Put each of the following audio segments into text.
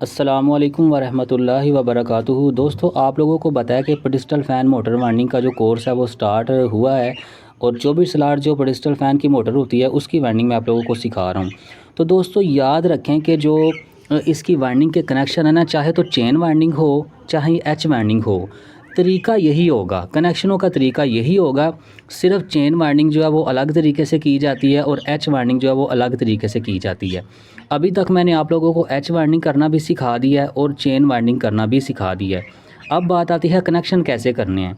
अस्सलामुअलैकुम वरहमतुल्लाहि वबरकातुहू। दोस्तों, आप लोगों को बताया कि पेडिस्टल फ़ैन मोटर वाइंडिंग का जो कोर्स है वो स्टार्ट हुआ है और 24 स्लॉट जो पेडिस्टल फ़ैन की मोटर होती है उसकी वाइंडिंग मैं आप लोगों को सिखा रहा हूँ। तो दोस्तों याद रखें कि जो इसकी वाइंडिंग के कनेक्शन है ना, चाहे तो चेन वाइंडिंग हो चाहे एच वाइंडिंग हो, तरीका यही होगा, कनेक्शनों का तरीका यही होगा। सिर्फ चेन वाइंडिंग जो है वो अलग तरीके से की जाती है और एच वाइंडिंग जो है वो अलग तरीके से की जाती है। अभी तक मैंने आप लोगों को एच वाइंडिंग करना भी सिखा दिया है और चेन वाइंडिंग करना भी सिखा दिया है। अब बात आती है कनेक्शन कैसे करने हैं।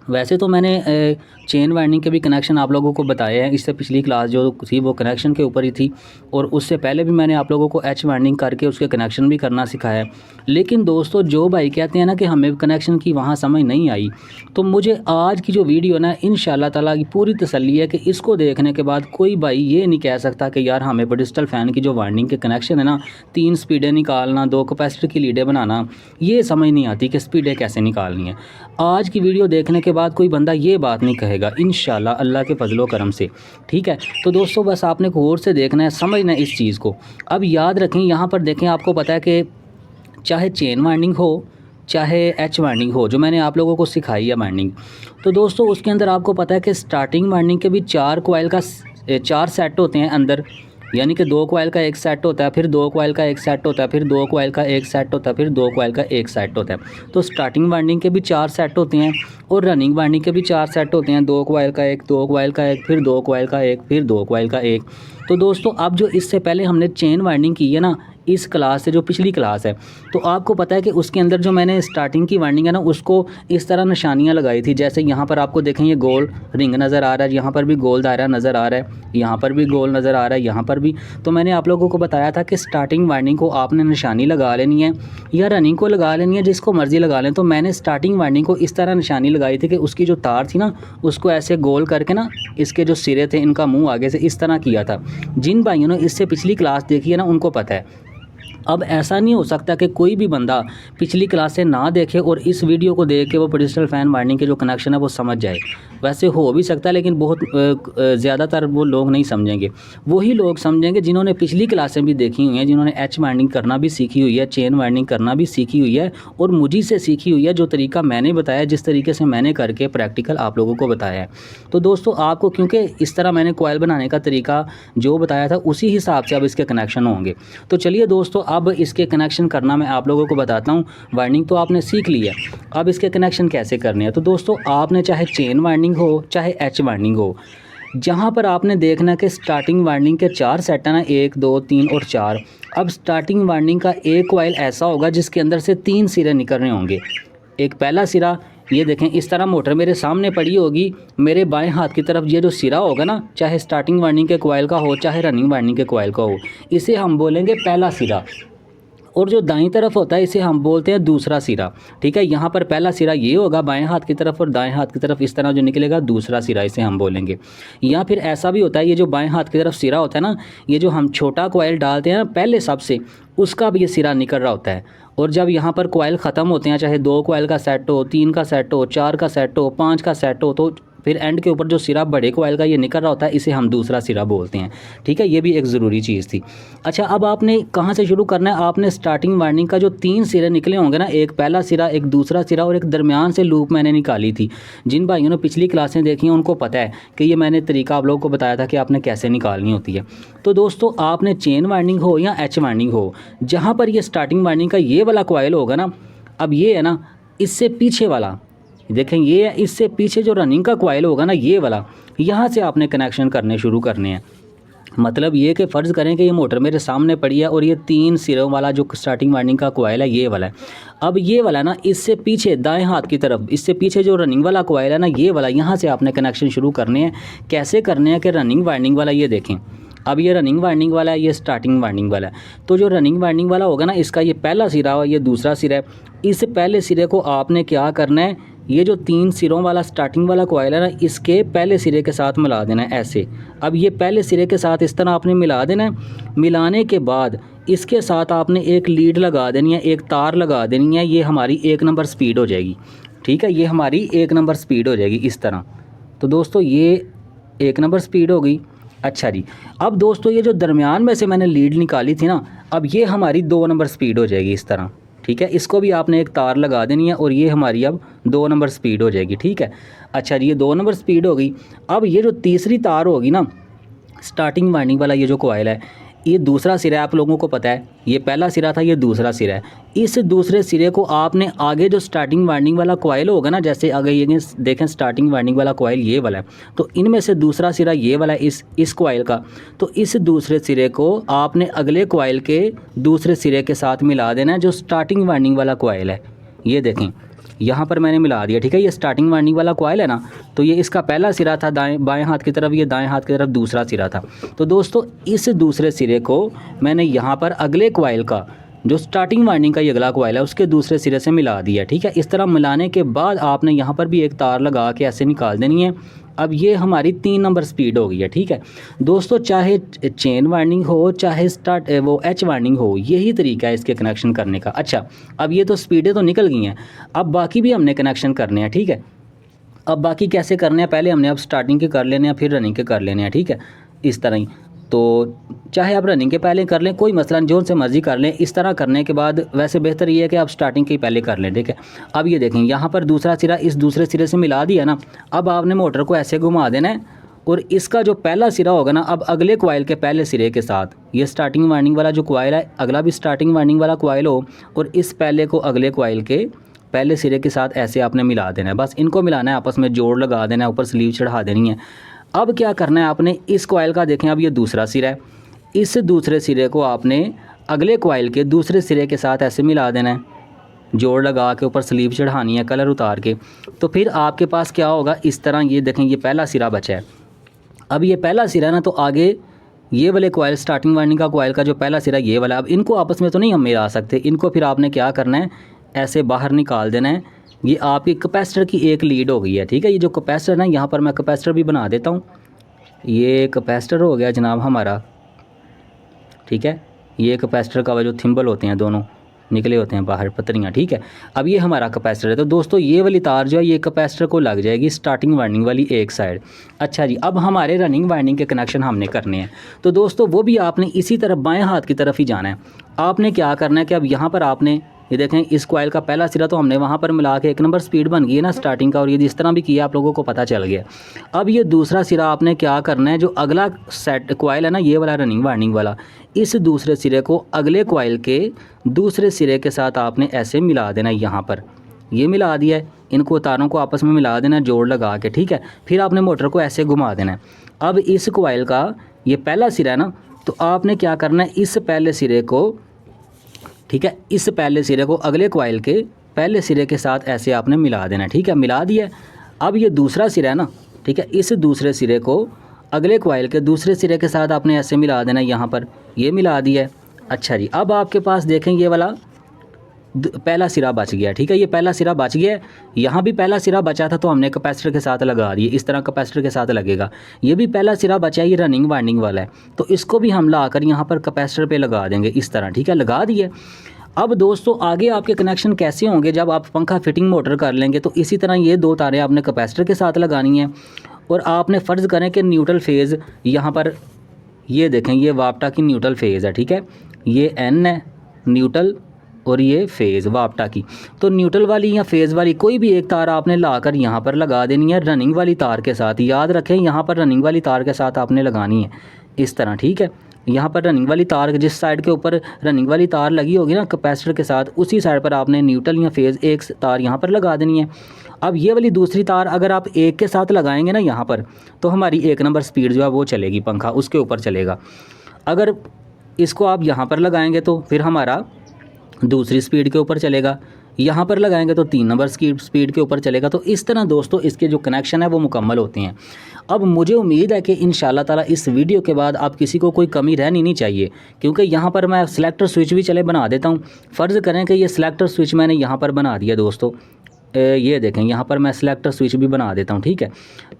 वैसे तो मैंने चेन वाइंडिंग के भी कनेक्शन आप लोगों को बताए हैं, इससे पिछली क्लास जो थी वो कनेक्शन के ऊपर ही थी, और उससे पहले भी मैंने आप लोगों को एच वाइंडिंग करके उसके कनेक्शन भी करना सिखाया है। लेकिन दोस्तों जो भाई कहते हैं ना कि हमें कनेक्शन की वहाँ समझ नहीं आई, तो मुझे आज की जो वीडियो ना इंशाल्लाह ताला की पूरी तसल्ली है कि इसको देखने के बाद कोई भाई ये नहीं कह सकता कि यार हमें पेडिस्टल फ़ैन की जो वाइंडिंग के कनेक्शन है ना, 3 स्पीडें निकालना, 2 कैपेसिटर की लीडें बनाना, ये समझ नहीं आती कि स्पीडें कैसे निकालनी है। आज की वीडियो देखने के बाद कोई बंदा ये बात नहीं कहेगा इंशाल्लाह अल्लाह के फजलो करम से। ठीक है, तो दोस्तों बस आपने गौर से देखना है, समझना है इस चीज़ को। अब याद रखें, यहाँ पर देखें, आपको पता है कि चाहे चेन वाइंडिंग हो चाहे एच वाइंडिंग हो, जो मैंने आप लोगों को सिखाई है वाइंडिंग, तो दोस्तों उसके अंदर आपको पता है कि स्टार्टिंग वाइंडिंग के भी 4 कॉइल का 4 सेट होते हैं अंदर, यानी कि 2 कॉइल का एक सेट होता है, फिर 2 कॉइल का एक सेट होता है, फिर 2 कॉइल का एक सेट होता है, फिर 2 कॉइल का एक सेट होता है। तो स्टार्टिंग वाइंडिंग के भी 4 सेट होते हैं और रनिंग वाइंडिंग के भी 4 सेट होते हैं, 2 कॉइल का एक, 2 कॉइल का एक, फिर 2 कॉइल का एक, फिर 2 कॉइल का एक। तो दोस्तों अब जो इससे पहले हमने चेन वाइंडिंग की है ना, इस क्लास से जो पिछली क्लास है, तो आपको पता है कि उसके अंदर जो मैंने स्टार्टिंग की वाइंडिंग है ना, उसको इस तरह निशानियां लगाई थी। जैसे यहाँ पर आपको देखें ये गोल रिंग नज़र आ रहा है, यहाँ पर भी गोल दायरा नज़र आ रहा है, यहाँ पर भी गोल नज़र आ रहा है, यहाँ पर भी। तो मैंने आप लोगों को बताया था कि स्टार्टिंग वाइंडिंग को आपने निशानी लगा लेनी है या रनिंग को लगा लेनी है, जिसको मर्ज़ी लगा लें। तो मैंने स्टार्टिंग वाइंडिंग को इस तरह निशानी लगाई थी कि उसकी जो तार थी ना, उसको ऐसे गोल करके ना, इसके जो सिरे थे इनका मुँह आगे से इस तरह किया था। जिन भाइयों ने इससे पिछली क्लास देखी है ना, उनको पता है। अब ऐसा नहीं हो सकता कि कोई भी बंदा पिछली क्लास से ना देखे और इस वीडियो को देख के वो पेडिस्टल फ़ैन वाइंडिंग के जो कनेक्शन है वो समझ जाए। वैसे हो भी सकता है, लेकिन बहुत ज़्यादातर वो लोग नहीं समझेंगे। वही लोग समझेंगे जिन्होंने पिछली क्लासें भी देखी हुई हैं, जिन्होंने एच वाइंडिंग करना भी सीखी हुई है, चेन वाइंडिंग करना भी सीखी हुई है, और मुझी से सीखी हुई है। जो तरीका मैंने बताया, जिस तरीके से मैंने करके प्रैक्टिकल आप लोगों को बताया है। तो दोस्तों आपको, क्योंकि इस तरह मैंने कॉइल बनाने का तरीका जो बताया था उसी हिसाब से अब इसके कनेक्शन होंगे। तो चलिए दोस्तों, अब इसके कनेक्शन करना मैं आप लोगों को बताता हूँ। वाइंडिंग तो आपने सीख ली है, अब इसके कनेक्शन कैसे करने हैं। तो दोस्तों आपने चाहे चेन वाइंडिंग हो चाहे एच वाइंडिंग हो, जहाँ पर आपने देखना कि स्टार्टिंग वाइंडिंग के 4 सेट है ना, 1 2 3 और 4। अब स्टार्टिंग वाइंडिंग का एक कॉइल ऐसा होगा जिसके अंदर से 3 सिरे निकल रहे होंगे। एक पहला सिरा, ये देखें इस तरह मोटर मेरे सामने पड़ी होगी, मेरे बाएं हाथ की तरफ ये जो सिरा होगा ना, चाहे स्टार्टिंग वाइंडिंग के कॉइल का हो चाहे रनिंग वाइंडिंग के कॉइल का हो, इसे हम बोलेंगे पहला सिरा। और जो दाईं तरफ होता है इसे हम बोलते हैं दूसरा सिरा। ठीक है, यहाँ पर पहला सिरा ये होगा बाएं हाथ की तरफ, और दाएं हाथ की तरफ इस तरह जो निकलेगा दूसरा सिरा, इसे हम बोलेंगे। या फिर ऐसा भी होता है, ये जो बाएं हाथ की तरफ सिरा होता है ना, ये जो हम छोटा कॉइल डालते हैं ना पहले सबसे, उसका भी ये सिरा निकल रहा होता है। और जब यहाँ पर कॉइल ख़त्म होते हैं, चाहे 2 कॉइल का सेट हो, 3 का सेट हो, 4 का सेट हो, 5 का सेट हो, तो फिर एंड के ऊपर जो सिरा बड़े कॉइल का ये निकल रहा होता है, इसे हम दूसरा सिरा बोलते हैं। ठीक है, ये भी एक ज़रूरी चीज़ थी। अच्छा, अब आपने कहाँ से शुरू करना है, आपने स्टार्टिंग वाइंडिंग का जो 3 सिरे निकले होंगे ना, एक पहला सिरा, एक दूसरा सिरा और एक दरमियान से लूप मैंने निकाली थी। जिन भाइयों ने पिछली क्लासें देखी हैं उनको पता है कि ये मैंने तरीका आप लोगों को बताया था कि आपने कैसे निकालनी होती है। तो दोस्तों आपने चेन वाइंडिंग हो या एच वाइंडिंग हो, जहाँ पर ये स्टार्टिंग वाइंडिंग का ये वाला कॉइल होगा ना, अब ये है ना, इससे पीछे वाला देखें, ये इससे पीछे जो रनिंग का कॉइल होगा ना, ये वाला, यहाँ से आपने कनेक्शन करने शुरू करने हैं। मतलब ये कि फ़र्ज़ करें कि ये मोटर मेरे सामने पड़ी है और ये 3 सिरों वाला जो स्टार्टिंग वाइंडिंग का कॉइल है ये वाला है। अब ये वाला ना, इससे पीछे दाएं हाथ की तरफ, इससे पीछे जो रनिंग वाला कॉइल है ना, ये वाला, यहाँ से आपने कनेक्शन शुरू करने हैं। कैसे करने हैं कि रनिंग वाइंडिंग वाला, ये देखें, अब ये रनिंग वाइंडिंग वाला है, ये स्टार्टिंग वाइंडिंग वाला है। तो जो रनिंग वाइंडिंग वाला होगा ना, इसका ये पहला सिरा और ये दूसरा सिरा है। इस पहले सिरे को आपने क्या करना है, ये जो 3 सिरों वाला स्टार्टिंग वाला कॉइल है ना, इसके पहले सिरे के साथ मिला देना है ऐसे। अब ये पहले सिरे के साथ इस तरह आपने मिला देना है। मिलाने के बाद इसके साथ आपने एक लीड लगा देनी है, एक तार लगा देनी है, ये हमारी 1 नंबर स्पीड हो जाएगी। ठीक है, ये हमारी 1 नंबर स्पीड हो जाएगी इस तरह। तो दोस्तों ये 1 नंबर स्पीड हो गई। अच्छा जी, अब दोस्तों ये जो दरमियान में से मैंने लीड निकाली थी ना, अब ये हमारी 2 नंबर स्पीड हो जाएगी इस तरह, ठीक है। इसको भी आपने एक तार लगा देनी है और ये हमारी अब 2 नंबर स्पीड हो जाएगी, ठीक है। अच्छा जी, ये 2 नंबर स्पीड हो गई। अब ये जो तीसरी तार होगी ना, स्टार्टिंग वाइंडिंग वाला ये जो कॉइल है, ये दूसरा सिरा है, आप लोगों को पता है, ये पहला सिरा था, ये दूसरा सिरा है। इस दूसरे सिरे को आपने आगे जो स्टार्टिंग वाइंडिंग वाला कॉइल होगा ना, जैसे अगर ये देखें स्टार्टिंग वाइंडिंग वाला कॉइल ये वाला है, तो इनमें से दूसरा सिरा ये वाला है इस कॉइल का, तो इस दूसरे सिरे को आपने अगले कॉइल के दूसरे सिरे के साथ मिला देना है, जो स्टार्टिंग वाइंडिंग वाला कॉइल है। ये देखें यहाँ पर मैंने मिला दिया, ठीक है। ये स्टार्टिंग वाइंडिंग वाला कॉइल है ना, तो ये इसका पहला सिरा था बाएं हाथ की तरफ, ये दाएं हाथ की तरफ दूसरा सिरा था। तो दोस्तों इस दूसरे सिरे को मैंने यहाँ पर अगले कॉइल का, जो स्टार्टिंग वाइंडिंग का ये अगला कॉइल है, उसके दूसरे सिरे से मिला दिया, ठीक है। इस तरह मिलाने के बाद आपने यहाँ पर भी एक तार लगा के ऐसे निकाल देनी है। अब ये हमारी 3 नंबर स्पीड हो गई है, ठीक है दोस्तों। चाहे चेन वाइंडिंग हो, चाहे वो एच वाइंडिंग हो, यही तरीका है इसके कनेक्शन करने का। अच्छा, अब ये तो स्पीडें तो निकल गई हैं, अब बाकी भी हमने कनेक्शन करने हैं, ठीक है। अब बाकी कैसे करने हैं, पहले हमने अब स्टार्टिंग के कर लेने हैं, फिर रनिंग के कर लेने हैं, ठीक है, इस तरह ही। तो चाहे आप रनिंग के पहले कर लें, कोई मसला नहीं, जो से मर्ज़ी कर लें। इस तरह करने के बाद वैसे बेहतर ये है कि आप स्टार्टिंग के ही पहले कर लें, ठीक है। अब ये देखें यहाँ पर दूसरा सिरा इस दूसरे सिरे से मिला दिया ना, अब आपने मोटर को ऐसे घुमा देना है और इसका जो पहला सिरा होगा ना, अब अगले कॉइल के पहले सिरे के साथ, ये स्टार्टिंग वाइंडिंग वाला जो कॉइल है, अगला भी स्टार्टिंग वाइंडिंग वाला कॉइल हो, और इस पहले को अगले कॉइल के पहले सिरे के साथ ऐसे आपने मिला देना है। बस इनको मिलाना है, आपस में जोड़ लगा देना है, ऊपर स्लीव चढ़ा देनी है। अब क्या करना है आपने, इस कॉइल का देखें, अब ये दूसरा सिरा है, इस दूसरे सिरे को आपने अगले कॉइल के दूसरे सिरे के साथ ऐसे मिला देना है, जोड़ लगा के ऊपर स्लीव चढ़ानी है कलर उतार के। तो फिर आपके पास क्या होगा, इस तरह ये देखें, ये पहला सिरा बचा है। अब ये पहला सिरा ना, तो आगे ये वाले कॉइल, स्टार्टिंग वाइंडिंग का कॉइल का जो पहला सिरा ये वाला, अब इनको आपस में तो नहीं हम मिला सकते, इनको फिर आपने क्या करना है, ऐसे बाहर निकाल देना है। ये आपकी कैपेसिटर की एक लीड हो गई है, ठीक है। ये जो कैपेसिटर है, यहाँ पर मैं कैपेसिटर भी बना देता हूँ। ये कैपेसिटर हो गया जनाब हमारा, ठीक है। ये कैपेसिटर का जो थिम्बल होते हैं दोनों निकले होते हैं बाहर पतरियाँ, ठीक है। अब ये हमारा कैपेसिटर है। तो दोस्तों ये वाली तार जो है, ये कैपेसिटर को लग जाएगी स्टार्टिंग वाइंडिंग वाली एक साइड। अच्छा जी, अब हमारे रनिंग वाइंडिंग के कनेक्शन हमने करने हैं, तो दोस्तों वो भी आपने इसी तरफ बाएं हाथ की तरफ ही जाना है। आपने क्या करना है कि अब यहाँ पर आपने ये देखें, इस कॉइल का पहला सिरा तो हमने वहाँ पर मिला के 1 नंबर स्पीड बन गई है ना स्टार्टिंग का, और ये जिस तरह भी किया आप लोगों को पता चल गया। अब ये दूसरा सिरा आपने क्या करना है, जो अगला सेट कॉइल है ना, ये वाला रनिंग वाइंडिंग वाला, इस दूसरे सिरे को अगले कॉइल के दूसरे सिरे के साथ आपने ऐसे मिला देना है। यहाँ पर ये मिला दिया है, इनको तारों को आपस में मिला देना है जोड़ लगा के, ठीक है। फिर आपने मोटर को ऐसे घुमा देना है। अब इस कॉइल का ये पहला सिरा है ना, तो आपने क्या करना है, इस पहले सिरे को, ठीक है, इस पहले सिरे को अगले कॉइल के पहले सिरे के साथ ऐसे आपने मिला देना, ठीक है। मिला दिया। अब ये दूसरा सिरा है ना, ठीक है, इस दूसरे सिरे को अगले कॉइल के दूसरे सिरे के साथ आपने ऐसे मिला देना, यहाँ पर ये मिला दिया है। अच्छा जी, अब आपके पास देखें ये वाला पहला सिरा बच गया, ठीक है। ये पहला सिरा बच गया, यहाँ भी पहला सिरा बचा था तो हमने कैपेसिटर के साथ लगा दिए, इस तरह कैपेसिटर के साथ लगेगा। ये भी पहला सिरा बचा है, ये रनिंग वाइंडिंग वाला है, तो इसको भी हम लाकर यहाँ पर कैपेसिटर पे लगा देंगे इस तरह, ठीक है। लगा दिए। अब दोस्तों आगे आपके कनेक्शन कैसे होंगे, जब आप पंखा फिटिंग मोटर कर लेंगे, तो इसी तरह ये 2 तारें आपने कैपेसिटर के साथ लगानी है, और आपने फ़र्ज़ करें कि न्यूट्रल फेज़ यहाँ पर, ये देखें, ये वापटा की न्यूट्रल फेज़ है, ठीक है। ये एन है न्यूट्रल और ये फेज़ वापटा की, तो न्यूट्रल वाली या फेज़ वाली कोई भी एक तार आपने लाकर यहाँ पर लगा देनी है रनिंग वाली तार के साथ। याद रखें, यहाँ पर रनिंग वाली तार के साथ आपने लगानी है इस तरह, ठीक है। यहाँ पर रनिंग वाली तार, जिस साइड के ऊपर रनिंग वाली तार लगी होगी ना कैपेसिटर के साथ, उसी साइड पर आपने न्यूट्रल या फेज़ एक तार यहाँ पर लगा देनी है। अब ये वाली दूसरी तार अगर आप एक के साथ लगाएंगे ना यहाँ पर, तो हमारी 1 नंबर स्पीड जो है वो चलेगी, पंखा उसके ऊपर चलेगा। अगर इसको आप यहाँ पर लगाएंगे तो फिर हमारा दूसरी स्पीड के ऊपर चलेगा, यहाँ पर लगाएंगे तो 3 नंबर स्पीड के ऊपर चलेगा। तो इस तरह दोस्तों इसके जो कनेक्शन है वो मुकम्मल होते हैं। अब मुझे उम्मीद है कि इंशाल्लाह ताला इस वीडियो के बाद आप किसी को कोई कमी रहनी नहीं चाहिए, क्योंकि यहाँ पर मैं सिलेक्टर स्विच भी चले बना देता हूँ। फ़र्ज़ करें कि ये सिलेक्टर स्विच मैंने यहाँ पर बना दिया दोस्तों, ये देखें यहाँ पर मैं सिलेक्टर स्विच भी बना देता हूँ, ठीक है।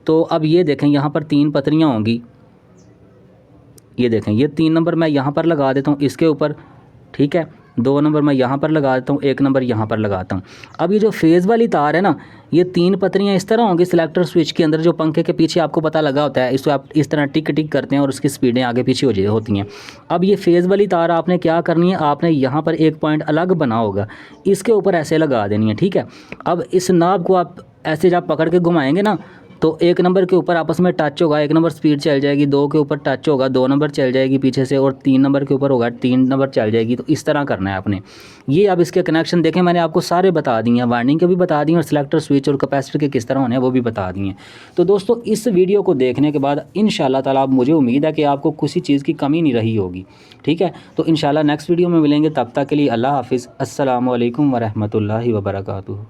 तो अब ये देखें यहाँ पर 3 पतरियाँ होंगी, ये देखें, ये 3 नंबर मैं यहाँ पर लगा देता हूँ इसके ऊपर, ठीक है। 2 नंबर मैं यहाँ पर लगा देता हूँ, 1 नंबर यहाँ पर लगाता हूँ। अब ये जो फेज़ वाली तार है ना, ये 3 पत्रियाँ इस तरह होंगी सिलेक्टर स्विच के अंदर, जो पंखे के पीछे आपको पता लगा होता है, इसको आप इस तरह टिक टिक करते हैं और उसकी स्पीडें आगे पीछे होती हैं। अब ये फेज़ वाली तार आपने क्या करनी है, आपने यहाँ पर एक पॉइंट अलग बना होगा, इसके ऊपर ऐसे लगा देनी है, ठीक है। अब इस नाब को आप ऐसे जब पकड़ के घुमाएंगे ना, तो 1 नंबर के ऊपर आपस में टच होगा, 1 नंबर स्पीड चल जाएगी, 2 के ऊपर टच होगा, 2 नंबर चल जाएगी पीछे से, और 3 नंबर के ऊपर होगा, 3 नंबर चल जाएगी। तो इस तरह करना है आपने। ये अब इसके कनेक्शन देखें, मैंने आपको सारे बता दिए हैं, वाइंडिंग के भी बता दिए और सिलेक्टर स्विच और कैपेसिटर के किस तरह होने हैं वो भी बता दिए हैं। तो दोस्तों इस वीडियो को देखने के बाद इंशाल्लाह ताला आप, मुझे उम्मीद है कि आपको किसी चीज़ की कमी नहीं रही होगी, ठीक है। तो इंशाल्लाह नेक्स्ट वीडियो में मिलेंगे, तब तक के लिए अल्लाह हाफिज़। अस्सलामु अलैकुम व रहमतुल्लाहि व बरकातुहू।